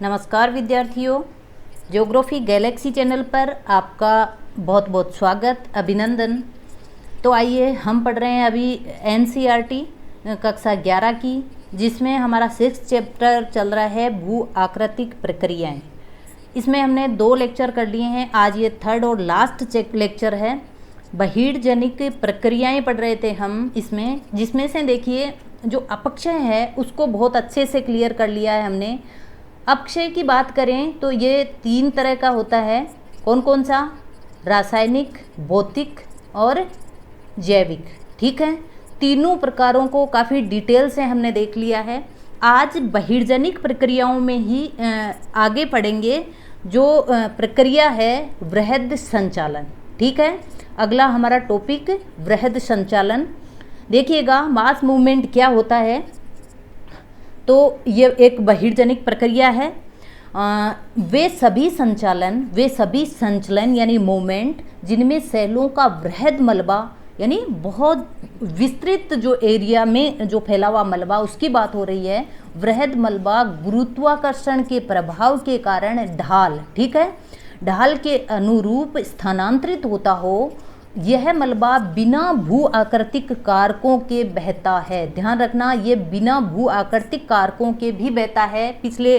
नमस्कार विद्यार्थियों, geography Galaxy channel पर आपका बहुत बहुत स्वागत, अभिनंदन। तो आइए, हम पढ़ रहे हैं अभी एनसीईआरटी कक्षा 11 की, जिसमें हमारा 6th चैप्टर चल रहा है भू आकृतिक प्रक्रियाएं। इसमें हमने 2 लेक्चर कर लिए हैं, आज ये 3rd और लास्ट लेक्चर है। बहिर्जनिक प्रक्रियाएं पढ़ रहे थे हम इसमें, जिसमें से देखिए जो अपक्षय है उसको बहुत अच्छे से क्लियर कर लिया है हमने। अपक्षय की बात करें तो ये 3 तरह का होता है। कौन कौन सा? रासायनिक, भौतिक और जैविक। ठीक है, तीनों प्रकारों को काफ़ी डिटेल से हमने देख लिया है। आज बहिर्जनिक प्रक्रियाओं में ही आगे पढ़ेंगे, जो प्रक्रिया है वृहद संचालन। ठीक है, अगला हमारा टॉपिक वृहद संचालन। देखिएगा, मास मूवमेंट क्या होता है। तो ये एक बहिर्जनिक प्रक्रिया है। वे सभी संचलन यानी मूवमेंट जिनमें सेलों का वृहद मलबा यानी बहुत विस्तृत जो एरिया में जो फैला हुआ मलबा, उसकी बात हो रही है। वृहद मलबा गुरुत्वाकर्षण के प्रभाव के कारण ढाल, ठीक है, ढाल के अनुरूप स्थानांतरित होता हो, यह मलबा बिना भू आकृतिक कारकों के बहता है। ध्यान रखना, ये बिना भू आकृतिक कारकों के भी बहता है। पिछले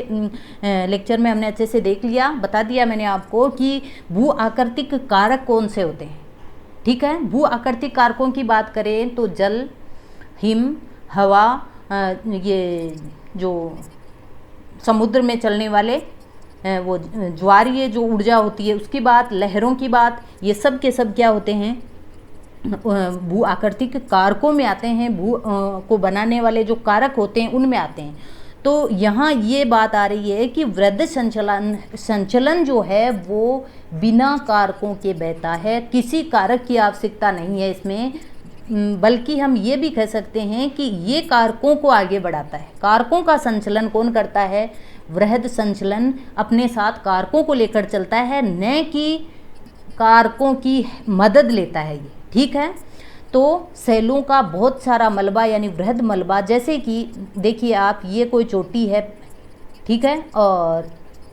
लेक्चर में हमने अच्छे से देख लिया, बता दिया मैंने आपको कि भू आकृतिक कारक कौन से होते हैं। ठीक है, भू आकृतिक कारकों की बात करें तो जल, हिम, हवा, ये जो समुद्र में चलने वाले वो ज्वारीय जो ऊर्जा होती है उसकी बात, लहरों की बात, ये सब के सब क्या होते हैं? भू आकृतिक कारकों में आते हैं। भू को बनाने वाले जो कारक होते हैं उनमें आते हैं। तो यहाँ ये बात आ रही है कि वृहद संचलन जो है वो बिना कारकों के बहता है। किसी कारक की आवश्यकता नहीं है इसमें, बल्कि हम ये भी कह सकते हैं कि ये कारकों को आगे बढ़ाता है। कारकों का संचलन कौन करता है? वृहद संचलन अपने साथ कारकों को लेकर चलता है, न कि कारकों की मदद लेता है ये। ठीक है, तो सेलों का बहुत सारा मलबा यानी वृहद मलबा, जैसे कि देखिए आप, ये कोई चोटी है, ठीक है, और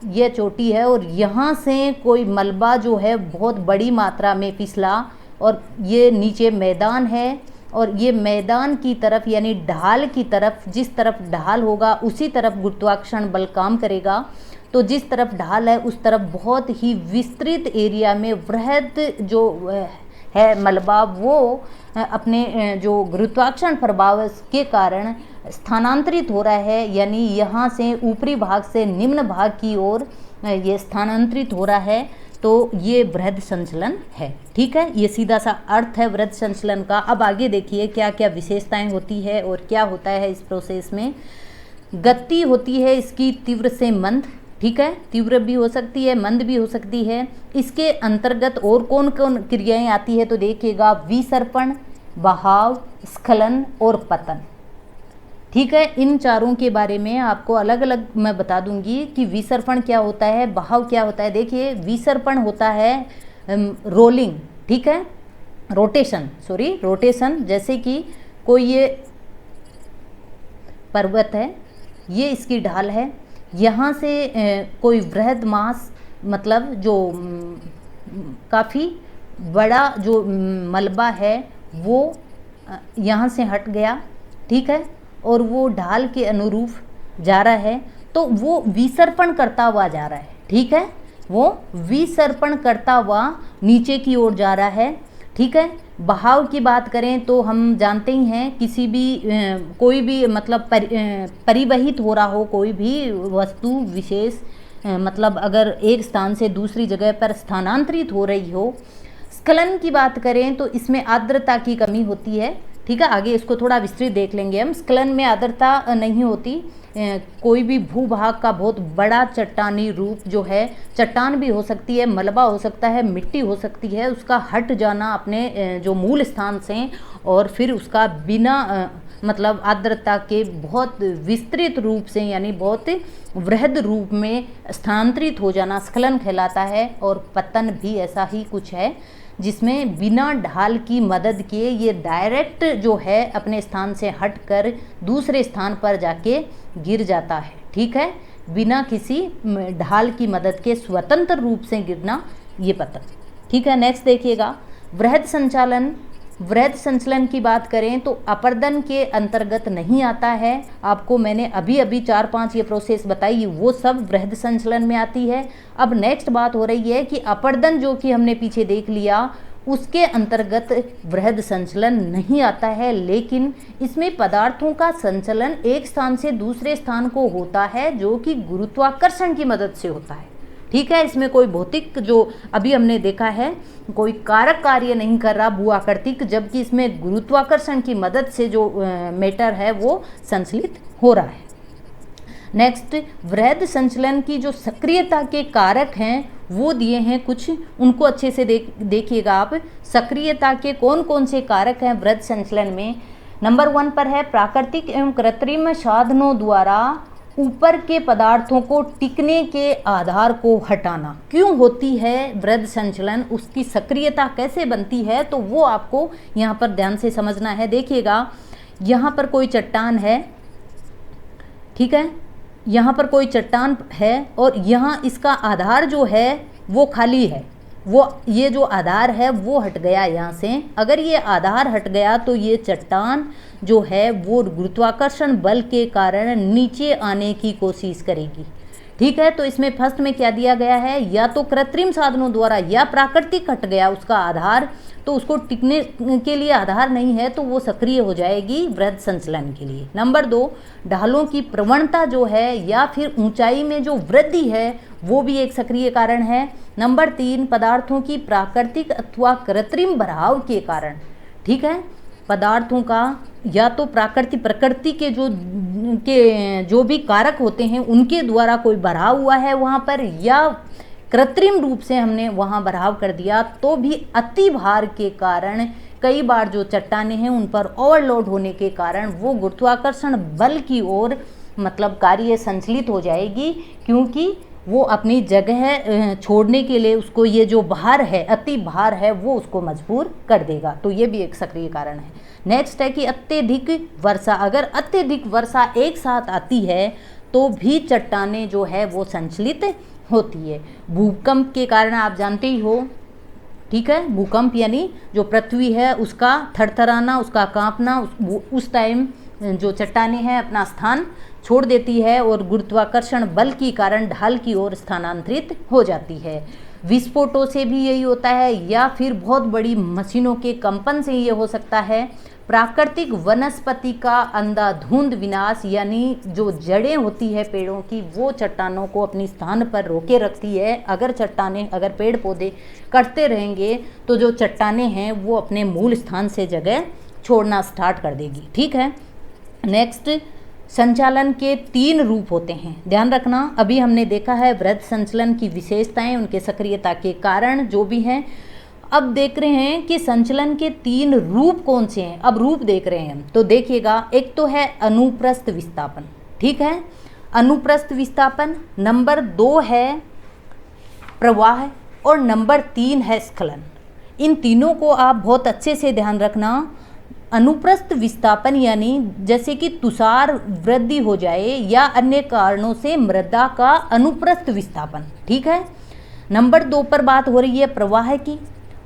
ये चोटी है और यहाँ से कोई मलबा जो है बहुत बड़ी मात्रा में फिसला, और ये नीचे मैदान है, और ये मैदान की तरफ यानी ढाल की तरफ, जिस तरफ ढाल होगा उसी तरफ गुरुत्वाकर्षण बल काम करेगा। तो जिस तरफ ढाल है उस तरफ बहुत ही विस्तृत एरिया में वृहद जो है मलबा, वो अपने जो गुरुत्वाकर्षण प्रभाव के कारण स्थानांतरित हो रहा है, यानी यहाँ से ऊपरी भाग से निम्न भाग की ओर ये स्थानांतरित हो रहा है। तो ये वृहद संचलन है। ठीक है, ये सीधा सा अर्थ है वृहद संचलन का। अब आगे देखिए क्या क्या विशेषताएं होती है और क्या होता है इस प्रोसेस में। गति होती है इसकी तीव्र से मंद। ठीक है, तीव्र भी हो सकती है, मंद भी हो सकती है। इसके अंतर्गत और कौन कौन क्रियाएं आती है तो देखिएगा, विसर्पण, बहाव, स्खलन और पतन। ठीक है, इन चारों के बारे में आपको अलग अलग मैं बता दूंगी कि विसर्पण क्या होता है, बहाव क्या होता है। देखिए, विसर्पण होता है रोलिंग, ठीक है, रोटेशन। जैसे कि कोई ये पर्वत है, ये इसकी ढाल है, यहाँ से कोई वृहद मास, मतलब जो काफ़ी बड़ा जो मलबा है वो यहाँ से हट गया, ठीक है, और वो ढाल के अनुरूप जा रहा है, तो वो विसर्पण करता हुआ जा रहा है। ठीक है, वो विसर्पण करता हुआ नीचे की ओर जा रहा है। ठीक है, बहाव की बात करें तो हम जानते ही हैं, किसी भी कोई भी मतलब परिवहित हो रहा हो कोई भी वस्तु विशेष, मतलब अगर एक स्थान से दूसरी जगह पर स्थानांतरित हो रही हो। स्खलन की बात करें तो इसमें आर्द्रता की कमी होती है। ठीक है, आगे इसको थोड़ा विस्तृत देख लेंगे हम। स्खलन में आर्द्रता नहीं होती। कोई भी भूभाग का बहुत बड़ा चट्टानी रूप जो है, चट्टान भी हो सकती है, मलबा हो सकता है, मिट्टी हो सकती है, उसका हट जाना अपने जो मूल स्थान से, और फिर उसका बिना मतलब आर्द्रता के बहुत विस्तृत रूप से यानी बहुत वृहद रूप में स्थानांतरित हो जाना स्खलन कहलाता है। और पतन भी ऐसा ही कुछ है, जिसमें बिना ढाल की मदद किए ये डायरेक्ट जो है अपने स्थान से हटकर दूसरे स्थान पर जाके गिर जाता है। ठीक है, बिना किसी ढाल की मदद के स्वतंत्र रूप से गिरना, ये पतन। ठीक है, नेक्स्ट देखिएगा, वृहद संचालन। वृहद संचलन की बात करें तो अपर्दन के अंतर्गत नहीं आता है। आपको मैंने अभी अभी 4-5 ये प्रोसेस बताई, वो सब वृहद संचलन में आती है। अब नेक्स्ट बात हो रही है कि अपर्दन जो कि हमने पीछे देख लिया, उसके अंतर्गत वृहद संचलन नहीं आता है, लेकिन इसमें पदार्थों का संचलन एक स्थान से दूसरे स्थान को होता है, जो कि गुरुत्वाकर्षण की मदद से होता है। ठीक है, इसमें कोई भौतिक, जो अभी हमने देखा है, कोई कारक कार्य नहीं कर रहा भूआकृतिक, जबकि इसमें गुरुत्वाकर्षण की मदद से जो मैटर है वो संचलित हो रहा है। नेक्स्ट, वृहद संचलन की जो सक्रियता के कारक हैं वो दिए हैं कुछ, उनको अच्छे से देखिएगा आप। सक्रियता के कौन कौन से कारक हैं वृहद संचलन में। नंबर 1 पर है प्राकृतिक एवं कृत्रिम साधनों द्वारा ऊपर के पदार्थों को टिकने के आधार को हटाना। क्यों होती है वृहद संचलन, उसकी सक्रियता कैसे बनती है, तो वो आपको यहाँ पर ध्यान से समझना है। देखिएगा, यहाँ पर कोई चट्टान है, ठीक है, यहाँ पर कोई चट्टान है और यहाँ इसका आधार जो है वो खाली है, वो ये जो आधार है वो हट गया यहाँ से। अगर ये आधार हट गया तो ये चट्टान जो है वो गुरुत्वाकर्षण बल के कारण नीचे आने की कोशिश करेगी। ठीक है, तो इसमें फर्स्ट में क्या दिया गया है, या तो कृत्रिम साधनों द्वारा या प्राकृतिक हट गया उसका आधार, तो उसको टिकने के लिए आधार नहीं है, तो वो सक्रिय हो जाएगी वृहद संचलन के लिए। नंबर 2, ढालों की प्रवणता जो है या फिर ऊंचाई में जो वृद्धि है वो भी एक सक्रिय कारण है। नंबर 3, पदार्थों की प्राकृतिक अथवा कृत्रिम बढ़ाव के कारण। ठीक है, पदार्थों का या तो प्रकृति के जो भी कारक होते हैं उनके द्वारा कोई बढ़ाव हुआ है वहाँ पर, या कृत्रिम रूप से हमने वहाँ बढ़ाव कर दिया, तो भी अति भार के कारण कई बार जो चट्टानें हैं उन पर ओवरलोड होने के कारण वो गुरुत्वाकर्षण बल की ओर मतलब कार्य संचलित हो जाएगी, क्योंकि वो अपनी जगह छोड़ने के लिए उसको ये जो भार है, अति भार है, वो उसको मजबूर कर देगा। तो ये भी एक सक्रिय कारण है। नेक्स्ट है कि अत्यधिक वर्षा। अगर अत्यधिक वर्षा एक साथ आती है तो भी चट्टानें जो है वो संचलित होती है। भूकंप के कारण आप जानते ही हो, ठीक है, भूकंप यानी जो पृथ्वी है उसका थरथराना, उसका कांपना, उस टाइम जो चट्टानें हैं अपना स्थान छोड़ देती है और गुरुत्वाकर्षण बल के कारण ढाल की ओर स्थानांतरित हो जाती है। विस्फोटों से भी यही होता है, या फिर बहुत बड़ी मशीनों के कंपन से ये हो सकता है। प्राकृतिक वनस्पति का अंधाधुंध विनाश, यानी जो जड़ें होती है पेड़ों की वो चट्टानों को अपनी स्थान पर रोके रखती है। अगर पेड़ पौधे कटते रहेंगे तो जो चट्टानें हैं वो अपने मूल स्थान से जगह छोड़ना स्टार्ट कर देगी। ठीक है, नेक्स्ट, संचालन के 3 रूप होते हैं, ध्यान रखना। अभी हमने देखा है वृहद संचलन की विशेषताएं, उनके सक्रियता के कारण जो भी हैं। अब देख रहे हैं कि संचलन के 3 रूप कौन से हैं। अब रूप देख रहे हैं तो देखिएगा, एक तो है अनुप्रस्थ विस्थापन। ठीक है, अनुप्रस्थ विस्थापन। नंबर 2 है प्रवाह और नंबर 3 है स्खलन। इन तीनों को आप बहुत अच्छे से ध्यान रखना। अनुप्रस्थ विस्थापन यानी जैसे कि तुषार वृद्धि हो जाए या अन्य कारणों से मृदा का अनुप्रस्थ विस्थापन। ठीक है, नंबर 2 पर बात हो रही है प्रवाह की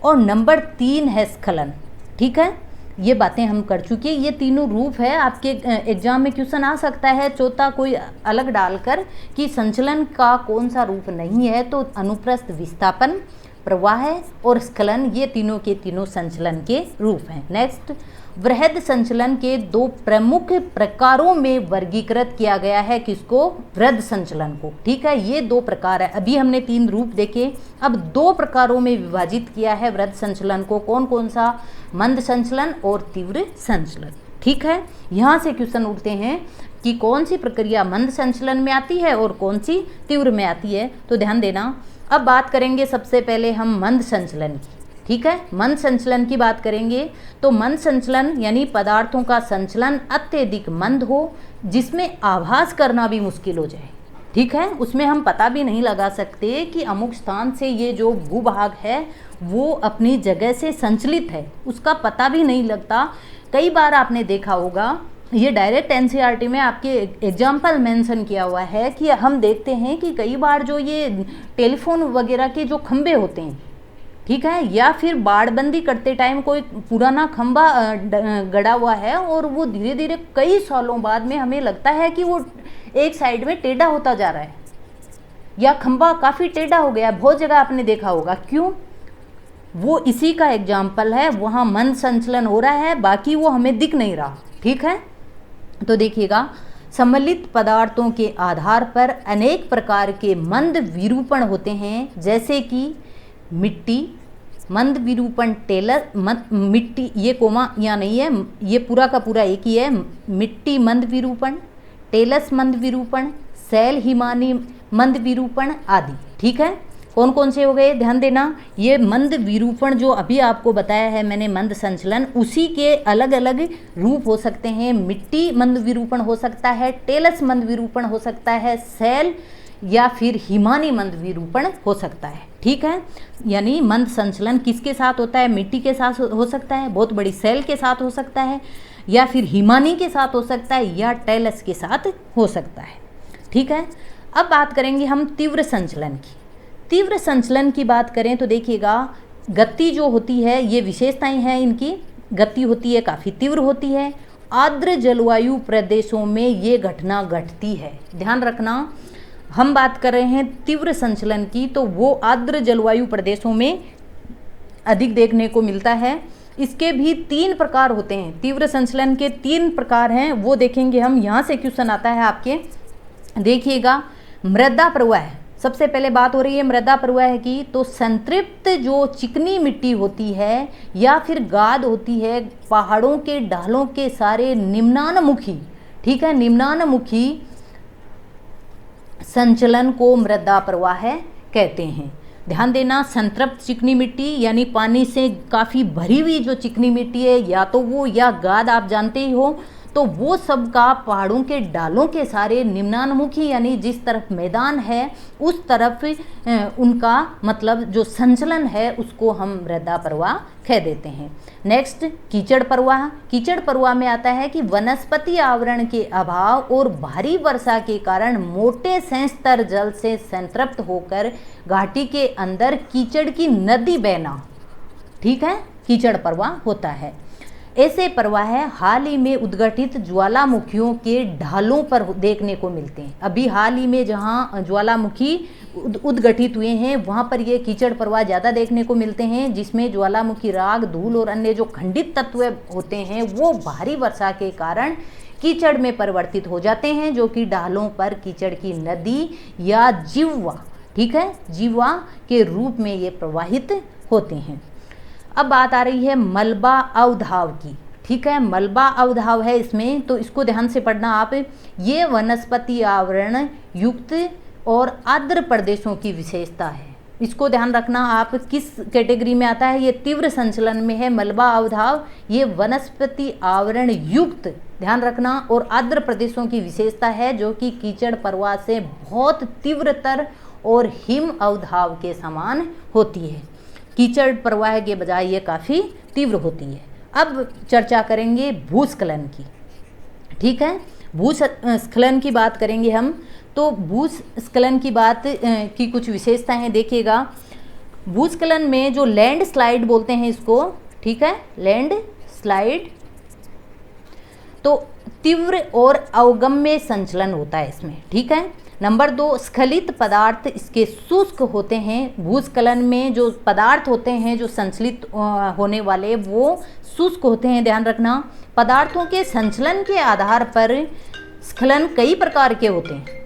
और नंबर 3 है स्खलन। ठीक है, ये बातें हम कर चुके हैं। ये तीनों रूप है, आपके एग्जाम में क्वेश्चन आ सकता है चौथा कोई अलग डालकर कि संचलन का कौन सा रूप नहीं है, तो अनुप्रस्थ विस्थापन, प्रवाह और स्खलन, ये तीनों के तीनों संचलन के रूप हैं। नेक्स्ट, वृहद संचलन के 2 प्रमुख प्रकारों में वर्गीकृत किया गया है किसको, वृहद संचलन को। ठीक है, ये 2 प्रकार है। अभी हमने 3 रूप देखे, अब 2 प्रकारों में विभाजित किया है वृहद संचलन को। कौन कौन सा, मंद संचलन और तीव्र संचलन। ठीक है, यहाँ से क्वेश्चन उठते हैं कि कौन सी प्रक्रिया मंद संचलन में आती है और कौन सी तीव्र में आती है, तो ध्यान देना। अब बात करेंगे सबसे पहले हम मंद संचलन की। ठीक है, मंद संचलन की बात करेंगे तो मंद संचलन यानी पदार्थों का संचलन अत्यधिक मंद हो, जिसमें आभास करना भी मुश्किल हो जाए। ठीक है, उसमें हम पता भी नहीं लगा सकते कि अमुक स्थान से ये जो भूभाग है वो अपनी जगह से संचलित है, उसका पता भी नहीं लगता। कई बार आपने देखा होगा ये डायरेक्ट एनसीईआरटी में आपके एग्जाम्पल मेंशन किया हुआ है कि हम देखते हैं कि कई बार जो ये टेलीफोन वगैरह के जो खंभे होते हैं, ठीक है, या फिर बाड़बंदी करते टाइम कोई पुराना खंभा गड़ा हुआ है और वो धीरे धीरे कई सालों बाद में हमें लगता है कि वो एक साइड में टेढ़ा होता जा रहा है या खंभा काफ़ी टेढ़ा हो गया है। बहुत जगह आपने देखा होगा, क्यों? वो इसी का एग्जाम्पल है, वहाँ मन संचलन हो रहा है, बाकी वो हमें दिख नहीं रहा। ठीक है, तो देखिएगा, सम्मिलित पदार्थों के आधार पर अनेक प्रकार के मंद विरूपण होते हैं, जैसे कि मिट्टी मंद विरूपण, टेलर मिट्टी, ये कोमा यहाँ नहीं है, ये पूरा का पूरा एक ही है, मिट्टी मंद विरूपण, टेलस मंद विरूपण, सैल हिमानी मंद विरूपण आदि। ठीक है, कौन कौन से हो गए, ध्यान देना। ये मंद विरूपण जो अभी आपको बताया है मैंने, मंद संचलन, उसी के अलग अलग रूप हो सकते हैं। मिट्टी मंद विरूपण हो सकता है, टेलस मंद विरूपण हो सकता है, सैल या फिर हिमानी मंद विरूपण हो सकता है। ठीक है, यानी मंद संचलन किसके साथ होता है? मिट्टी के साथ हो सकता है, बहुत बड़ी सैल के साथ हो सकता है, या फिर हिमानी के साथ हो सकता है, या टेलस के साथ हो सकता है। ठीक है, अब बात करेंगे हम तीव्र संचलन की। तीव्र संचलन की बात करें तो देखिएगा, गति जो होती है, ये विशेषताएं हैं इनकी, गति होती है काफ़ी तीव्र होती है। आर्द्र जलवायु प्रदेशों में ये घटना घटती है, ध्यान रखना। हम बात कर रहे हैं तीव्र संचलन की, तो वो आर्द्र जलवायु प्रदेशों में अधिक देखने को मिलता है। इसके भी 3 प्रकार होते हैं, तीव्र संचलन के 3 प्रकार हैं, वो देखेंगे हम। यहाँ से क्वेश्चन आता है आपके, देखिएगा, मृदा प्रवाह। सबसे पहले बात हो रही है मृदा प्रवाह की, तो संतृप्त जो चिकनी मिट्टी होती है या फिर गाद होती है, पहाड़ों के ढालों के सारे निम्नानुमुखी, ठीक है, निम्नानुमुखी संचलन को मृदा प्रवाह कहते हैं। ध्यान देना, संतृप्त चिकनी मिट्टी यानी पानी से काफ़ी भरी हुई जो चिकनी मिट्टी है, या तो वो या गाद आप जानते ही हो, तो वो सब का पहाड़ों के डालों के सारे निम्नानुमुखी, यानी जिस तरफ मैदान है उस तरफ उनका मतलब जो संचलन है उसको हम मृदा प्रवाह कह देते हैं। नेक्स्ट, कीचड़ प्रवाह। कीचड़ प्रवाह में आता है कि वनस्पति आवरण के अभाव और भारी वर्षा के कारण मोटे सेंस्तर जल से संतृप्त होकर घाटी के अंदर कीचड़ की नदी बहना, ठीक है, कीचड़ प्रवाह होता है। ऐसे प्रवाह हाल ही में उद्गठित ज्वालामुखियों के ढालों पर देखने को मिलते हैं। अभी हाल ही में जहाँ ज्वालामुखी उद्गठित हुए हैं वहाँ पर ये कीचड़ प्रवाह ज़्यादा देखने को मिलते हैं, जिसमें ज्वालामुखी राग, धूल और अन्य जो खंडित तत्व होते हैं वो भारी वर्षा के कारण कीचड़ में परिवर्तित हो जाते हैं, जो कि ढालों पर कीचड़ की नदी या जिह्वा, ठीक है, जिह्वा के रूप में ये प्रवाहित होते हैं। अब बात आ रही है मलबा अवधाव की, ठीक है, मलबा अवधाव है इसमें, तो इसको ध्यान से पढ़ना आप। ये वनस्पति आवरण युक्त और आर्द्र प्रदेशों की विशेषता है, इसको ध्यान रखना आप। किस कैटेगरी में आता है? ये तीव्र संचलन में है मलबा अवधाव, ये वनस्पति आवरण युक्त, ध्यान रखना, और आर्द्र प्रदेशों की विशेषता है, जो कि कीचड़ प्रवाह से बहुत तीव्रतर और हिम अवधाव के समान होती है। कीचड़ प्रवाह के बजाय ये काफ़ी तीव्र होती है। अब चर्चा करेंगे भूस्खलन की, ठीक है, भूस्खलन की बात करेंगे हम। तो भूस्खलन की बात की कुछ विशेषताएं देखिएगा। भूस्खलन में जो लैंड स्लाइड बोलते हैं इसको, ठीक है, लैंड स्लाइड, तो तीव्र और अवगम्य संचलन होता है इसमें, ठीक है। नंबर 2, स्खलित पदार्थ इसके शुष्क होते हैं। भूस्खलन में जो पदार्थ होते हैं जो संचलित होने वाले वो शुष्क होते हैं, ध्यान रखना। पदार्थों के संचलन के आधार पर स्खलन कई प्रकार के होते हैं।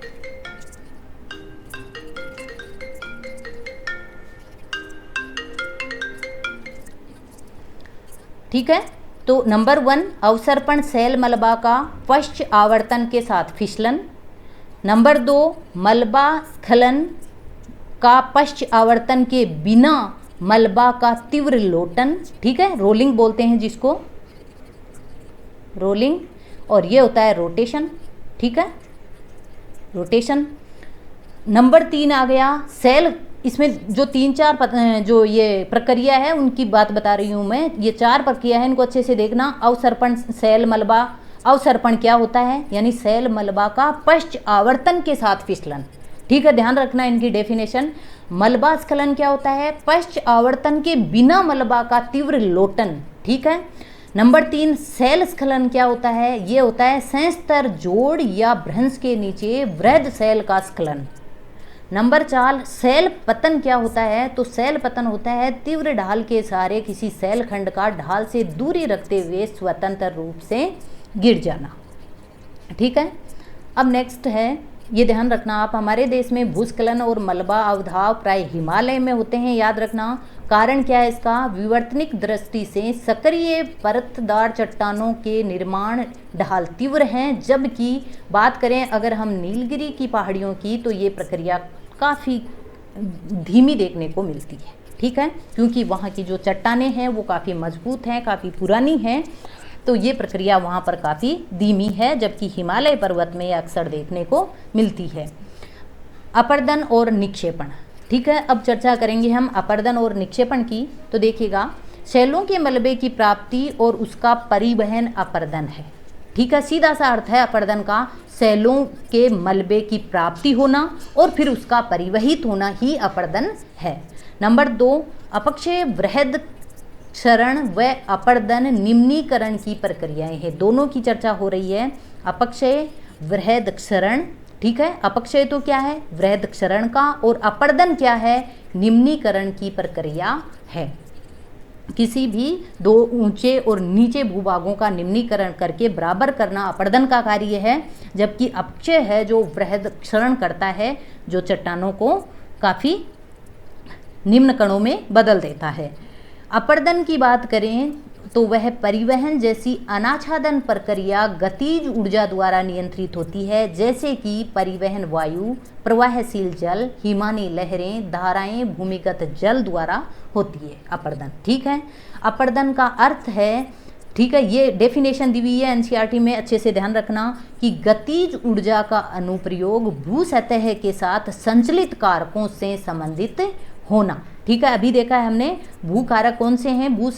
ठीक है, तो नंबर 1, अवसर्पण सैल मलबा का पश्च आवर्तन के साथ फिसलन। नंबर 2, मलबा स्खलन का पश्च आवर्तन के बिना मलबा का तीव्र लोटन, ठीक है, रोलिंग बोलते हैं जिसको, रोलिंग, और ये होता है रोटेशन, ठीक है, रोटेशन। नंबर 3 आ गया सैल, इसमें जो 3-4 जो ये प्रक्रिया है उनकी बात बता रही हूँ मैं, ये 4 प्रक्रिया है, इनको अच्छे से देखना। अवसर्पण सैल मलबा, अवसर्पण क्या होता है, यानी सैल मलबा का पश्च आवर्तन के साथ फिसलन। ठीक है, ध्यान रखना इनकी डेफिनेशन। मलबा स्खलन क्या होता है, पश्च आवर्तन के बिना मलबा का तीव्र लोटन। ठीक है। नंबर 3 सैल स्खलन क्या होता है, ये होता है संस्तर जोड़ या भ्रंश के नीचे वृहद सैल का स्खलन। नंबर 4 सैल पतन क्या होता है, तो सैल पतन होता है तीव्र ढाल के सहारे किसी सैल खंड का ढाल से दूरी रखते हुए स्वतंत्र रूप से गिर जाना। ठीक है। अब नेक्स्ट है, ये ध्यान रखना आप, हमारे देश में भूस्खलन और मलबा अवधाव प्राय हिमालय में होते हैं, याद रखना। कारण क्या है इसका, विवर्तनिक दृष्टि से सक्रिय परतदार चट्टानों के निर्माण ढाल तीव्र हैं, जबकि बात करें अगर हम नीलगिरी की पहाड़ियों की तो ये प्रक्रिया काफ़ी धीमी देखने को मिलती है। ठीक है, क्योंकि वहाँ की जो चट्टानें हैं वो काफ़ी मजबूत हैं, काफ़ी पुरानी हैं, तो ये प्रक्रिया वहाँ पर काफ़ी धीमी है, जबकि हिमालय पर्वत में अक्सर देखने को मिलती है। अपर्दन और निक्षेपण। ठीक है, अब चर्चा करेंगे हम अपर्दन और निक्षेपण की। तो देखिएगा, शैलों के मलबे की प्राप्ति और उसका परिवहन अपर्दन है। ठीक है, सीधा सा अर्थ है अपर्दन का, शैलों के मलबे की प्राप्ति होना और फिर उसका परिवहित होना ही अपर्दन है। नंबर 2 अपक्षय वृहद क्षरण व अपर्दन निम्नीकरण की प्रक्रियाएं हैं, दोनों की चर्चा हो रही है। अपक्षय वृहद क्षरण, ठीक है, अपक्षय तो क्या है, वृहद क्षरण का, और अपर्दन क्या है, निम्नीकरण की प्रक्रिया है। किसी भी दो ऊंचे और नीचे भूभागों का निम्नीकरण करके बराबर करना अपर्दन का कार्य है, जबकि अपक्षय है जो वृहद क्षरण करता है, जो चट्टानों को काफ़ी निम्न कणों में बदल देता है। अपर्दन की बात करें तो वह परिवहन जैसी अनाच्छादन प्रक्रिया गतिज ऊर्जा द्वारा नियंत्रित होती है, जैसे कि परिवहन वायु, प्रवाहशील जल, हिमानी लहरें, धाराएं, भूमिगत जल द्वारा होती है अपर्दन। ठीक है, अपर्दन का अर्थ है, ठीक है, ये डेफिनेशन दी हुई है एनसीईआरटी में, अच्छे से ध्यान रखना कि गतिज ऊर्जा का अनुप्रयोग भू सतह के साथ संचलित कारकों से संबंधित होना। ठीक है, अभी देखा है हमने भू कारक कौन से हैं, भू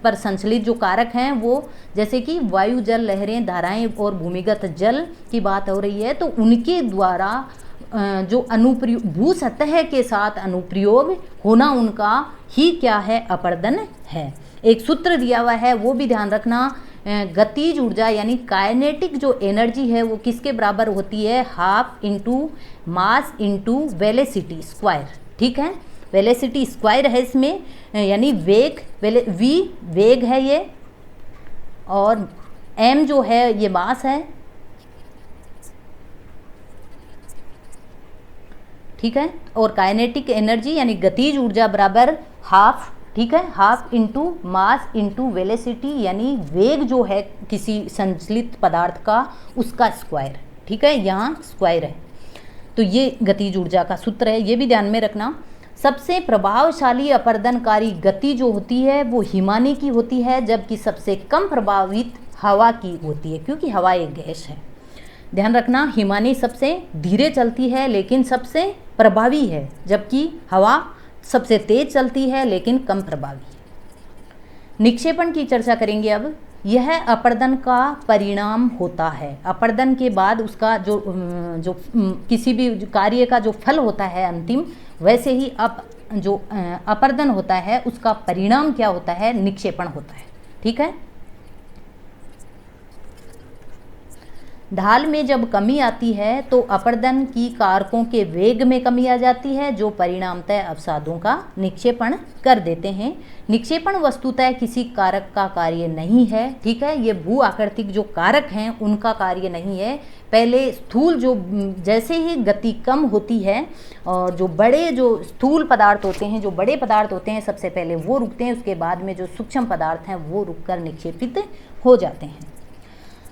पर संचलित जो कारक हैं वो जैसे कि वायु, जल, लहरें, धाराएं और भूमिगत जल की बात हो रही है, तो उनके द्वारा जो अनुप्रयोग भू सतह के साथ अनुप्रयोग होना उनका ही क्या है, अपर्दन है। एक सूत्र दिया हुआ है वो भी ध्यान रखना, गतिज ऊर्जा यानी काइनेटिक जो एनर्जी है वो किसके बराबर होती है, half into mass into velocity square. ठीक है, वेलोसिटी स्क्वायर है इसमें, यानी वेग, वी वेग है ये, और एम जो है ये मास है। ठीक है, और काइनेटिक एनर्जी यानी गतिज ऊर्जा बराबर हाफ, ठीक है, half into mass into velocity यानी वेग जो है किसी संचलित पदार्थ का उसका स्क्वायर। ठीक है, यहाँ स्क्वायर है, तो ये गतिज ऊर्जा का सूत्र है, ये भी ध्यान में रखना। सबसे प्रभावशाली अपर्दनकारी गति जो होती है वो हिमानी की होती है, जबकि सबसे कम प्रभावित हवा की होती है, क्योंकि हवा एक गैस है। ध्यान रखना, हिमानी सबसे धीरे चलती है लेकिन सबसे प्रभावी है, जबकि हवा सबसे तेज चलती है लेकिन कम प्रभावी है। निक्षेपण की चर्चा करेंगे अब। यह अपर्दन का परिणाम होता है, अपर्दन के बाद उसका जो किसी भी कार्य का जो फल होता है अंतिम, वैसे ही अब जो अपर्दन होता है उसका परिणाम क्या होता है, निक्षेपण होता है। ठीक है, ढाल में जब कमी आती है तो अपर्दन की कारकों के वेग में कमी आ जाती है, जो परिणामतः अवसादों का निक्षेपण कर देते हैं। निक्षेपण वस्तुतः किसी कारक का कार्य नहीं है। ठीक है, ये भू आकृतिक जो कारक हैं उनका कार्य नहीं है। पहले स्थूल जो जैसे ही गति कम होती है और जो बड़े जो स्थूल पदार्थ होते हैं, जो बड़े पदार्थ होते हैं, सबसे पहले वो रुकते हैं, उसके बाद में जो सूक्ष्म पदार्थ हैं वो रुककर निक्षेपित हो जाते हैं।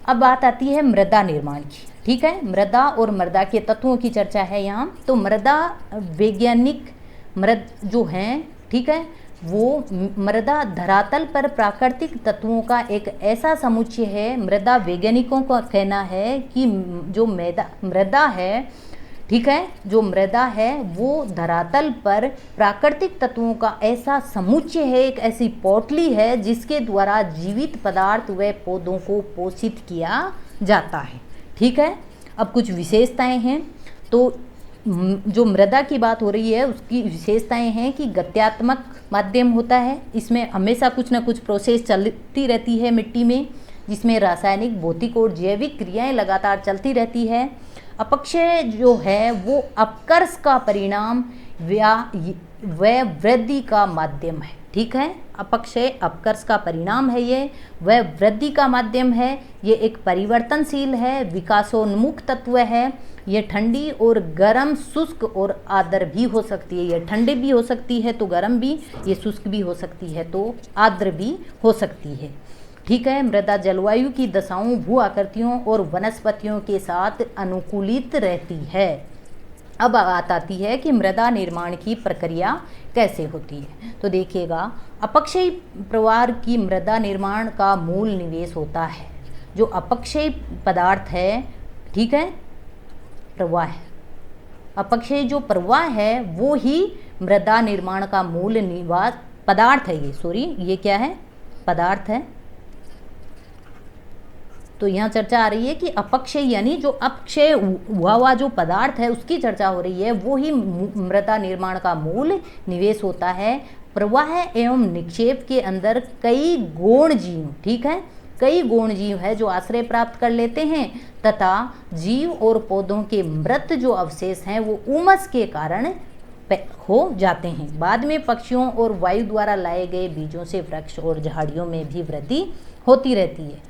अब बात आती है मृदा निर्माण की। ठीक है, मृदा और मृदा के तत्वों की चर्चा है यहाँ। तो मृदा वैज्ञानिक जो हैं, ठीक है, वो मृदा धरातल पर प्राकृतिक तत्वों का एक ऐसा समुच्चय है। मृदा वैज्ञानिकों का कहना है कि जो मृदा है, ठीक है। जो मृदा है वो धरातल पर प्राकृतिक तत्वों का ऐसा समुच्चय है, एक ऐसी पोटली है जिसके द्वारा जीवित पदार्थ व पौधों को पोषित किया जाता है। ठीक है। अब कुछ विशेषताएं हैं। तो जो मृदा की बात हो रही है उसकी विशेषताएं हैं कि गत्यात्मक माध्यम होता है, इसमें हमेशा कुछ ना कुछ प्रोसेस चलती रहती है मिट्टी में, जिसमें रासायनिक, भौतिक और जैविक क्रियाएं लगातार चलती रहती है। अपक्षय जो है वो अपकर्ष का परिणाम व वृद्धि का माध्यम है। ठीक है। अपक्षय अपकर्ष का परिणाम है ये, वह वृद्धि का माध्यम है। ये एक परिवर्तनशील है, विकासोन्मुख तत्व है। ये ठंडी और गर्म, शुष्क और आर्द्र भी हो सकती है। ये ठंडी भी हो सकती है तो गर्म भी, ये शुष्क भी हो सकती है तो आर्द्र भी हो सकती है। ठीक है। मृदा जलवायु की दशाओं, भू आकृतियों और वनस्पतियों के साथ अनुकूलित रहती है। अब बात आती है कि मृदा निर्माण की प्रक्रिया कैसे होती है। तो देखिएगा, अपक्षयी प्रवाह की मृदा निर्माण का मूल निवेश होता है। जो अपक्षयी पदार्थ है, ठीक है, प्रवाह है, अपक्षयी जो प्रवाह है वो ही मृदा निर्माण का मूल निवास पदार्थ है। ये क्या है? पदार्थ है। तो यहाँ चर्चा आ रही है कि अपक्षय यानी जो अपक्षय हुआ जो पदार्थ है उसकी चर्चा हो रही है, वो ही मृदा निर्माण का मूल निवेश होता है। प्रवाह एवं निक्षेप के अंदर कई गौण जीव, ठीक है, कई गौण जीव है जो आश्रय प्राप्त कर लेते हैं तथा जीव और पौधों के मृत जो अवशेष हैं वो उमस के कारण हो जाते हैं। बाद में पक्षियों और वायु द्वारा लाए गए बीजों से वृक्ष और झाड़ियों में भी वृद्धि होती रहती है।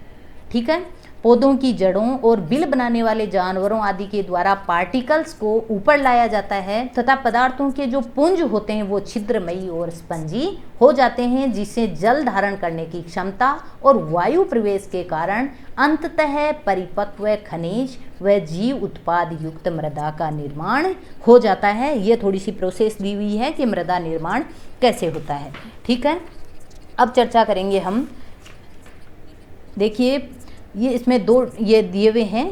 ठीक है। पौधों की जड़ों और बिल बनाने वाले जानवरों आदि के द्वारा पार्टिकल्स को ऊपर लाया जाता है तथा पदार्थों के जो पुंज होते हैं वो छिद्रमयी और स्पंजी हो जाते हैं, जिससे जल धारण करने की क्षमता और वायु प्रवेश के कारण अंततः परिपक्व खनिज व जीव उत्पाद युक्त मृदा का निर्माण हो जाता है। ये थोड़ी सी प्रोसेस दी हुई है कि मृदा निर्माण कैसे होता है। ठीक है। अब चर्चा करेंगे हम। देखिए, ये इसमें दो ये दिए हुए हैं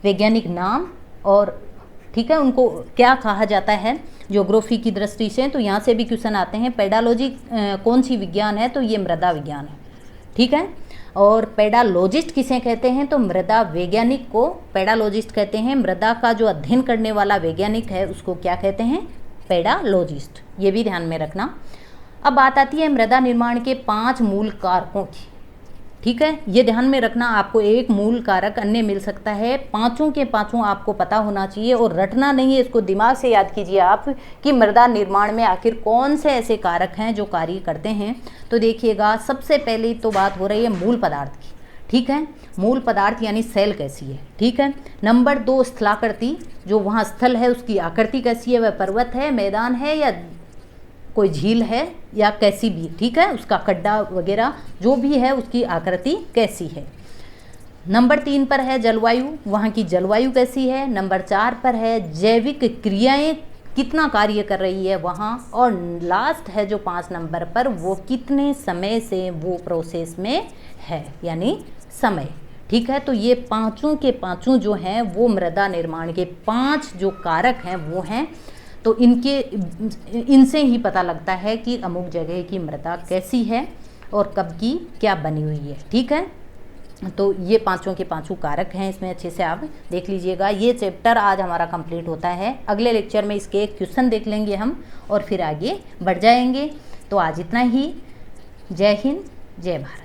वैज्ञानिक नाम और, ठीक है, उनको क्या कहा जाता है ज्योग्राफी की दृष्टि से। तो यहाँ से भी क्वेश्चन आते हैं। पेडालॉजी कौन सी विज्ञान है? तो ये मृदा विज्ञान है। ठीक है। और पेडालॉजिस्ट किसे कहते हैं? तो मृदा वैज्ञानिक को पेडालॉजिस्ट कहते हैं। मृदा का जो अध्ययन करने वाला वैज्ञानिक है उसको क्या कहते हैं? पेडालॉजिस्ट। ये भी ध्यान में रखना। अब बात आती है मृदा निर्माण के 5 मूल कारकों की। ठीक है, ये ध्यान में रखना। आपको एक मूल कारक अन्य मिल सकता है, पांचों के पांचों आपको पता होना चाहिए और रटना नहीं है, इसको दिमाग से याद कीजिए आप कि मृदा निर्माण में आखिर कौन से ऐसे कारक हैं जो कार्य करते हैं। तो देखिएगा, सबसे पहले तो बात हो रही है मूल पदार्थ की। ठीक है, मूल पदार्थ यानी सेल कैसी है। ठीक है। नंबर 2 स्थलाकृति, जो वहाँ स्थल है उसकी आकृति कैसी है, वह पर्वत है, मैदान है या कोई झील है या कैसी भी, ठीक है, उसका खड्डा वगैरह जो भी है उसकी आकृति कैसी है। नंबर 3 पर है जलवायु, वहाँ की जलवायु कैसी है। नंबर 4 पर है जैविक क्रियाएं कितना कार्य कर रही है वहाँ। और लास्ट है जो 5 नंबर पर, वो कितने समय से वो प्रोसेस में है, यानी समय। ठीक है। तो ये पांचों के पांचों जो हैं वो मृदा निर्माण के 5 जो कारक हैं वो हैं। तो इनसे ही पता लगता है कि अमुक जगह की मृदा कैसी है और कब की क्या बनी हुई है। ठीक है। तो ये पांचों के पांचों कारक हैं, इसमें अच्छे से आप देख लीजिएगा। ये चैप्टर आज हमारा कंप्लीट होता है। अगले लेक्चर में इसके एक क्वेश्चन देख लेंगे हम और फिर आगे बढ़ जाएंगे। तो आज इतना ही। जय हिंद, जय भारत।